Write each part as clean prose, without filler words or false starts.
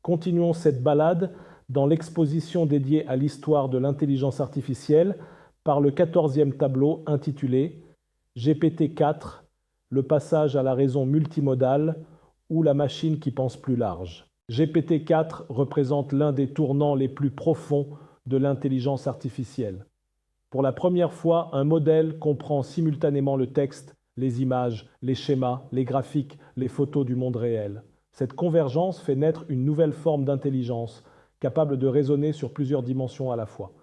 Continuons cette balade dans l'exposition dédiée à l'histoire de l'intelligence artificielle par le 14e tableau intitulé GPT-4, le passage à la raison multimodale ou la machine qui pense plus large. GPT-4 représente l'un des tournants les plus profonds de l'intelligence artificielle. Pour la première fois, un modèle comprend simultanément le texte, les images, les schémas, les graphiques, les photos du monde réel. Cette convergence fait naître une nouvelle forme d'intelligence, capable de raisonner sur plusieurs dimensions à la fois.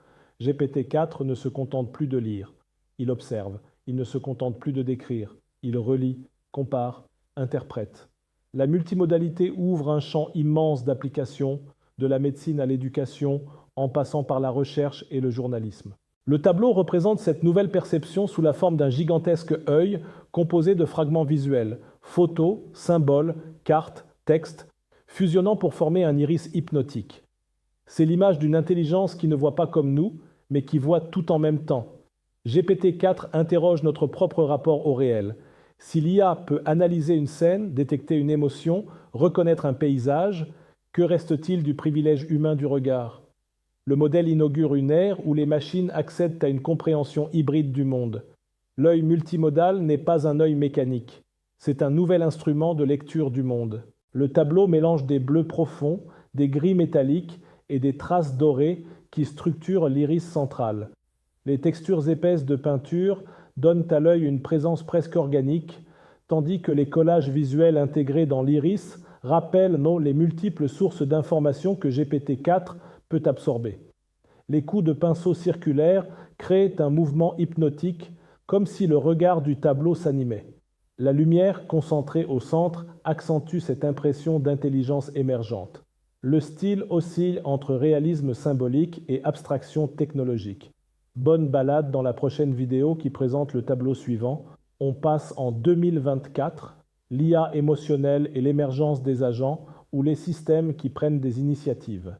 GPT-4 ne se contente plus de lire, il observe, il ne se contente plus de décrire, il relie, compare, interprète. La multimodalité ouvre un champ immense d'applications, de la médecine à l'éducation, en passant par la recherche et le journalisme. Le tableau représente cette nouvelle perception sous la forme d'un gigantesque œil composé de fragments visuels, photos, symboles, cartes, textes, fusionnant pour former un iris hypnotique. C'est l'image d'une intelligence qui ne voit pas comme nous, mais qui voit tout en même temps. GPT-4 interroge notre propre rapport au réel. Si l'IA peut analyser une scène, détecter une émotion, reconnaître un paysage, que reste-t-il du privilège humain du regard ? Le modèle inaugure une ère où les machines accèdent à une compréhension hybride du monde. L'œil multimodal n'est pas un œil mécanique, c'est un nouvel instrument de lecture du monde. Le tableau mélange des bleus profonds, des gris métalliques et des traces dorées qui structurent l'iris central. Les textures épaisses de peinture donnent à l'œil une présence presque organique, tandis que les collages visuels intégrés dans l'iris rappellent les multiples sources d'informations que GPT-4 peut absorber. Les coups de pinceau circulaires créent un mouvement hypnotique, comme si le regard du tableau s'animait. La lumière, concentrée au centre, accentue cette impression d'intelligence émergente. Le style oscille entre réalisme symbolique et abstraction technologique. Bonne balade dans la prochaine vidéo qui présente le tableau suivant. On passe en 2024, l'IA émotionnelle et l'émergence des agents ou les systèmes qui prennent des initiatives.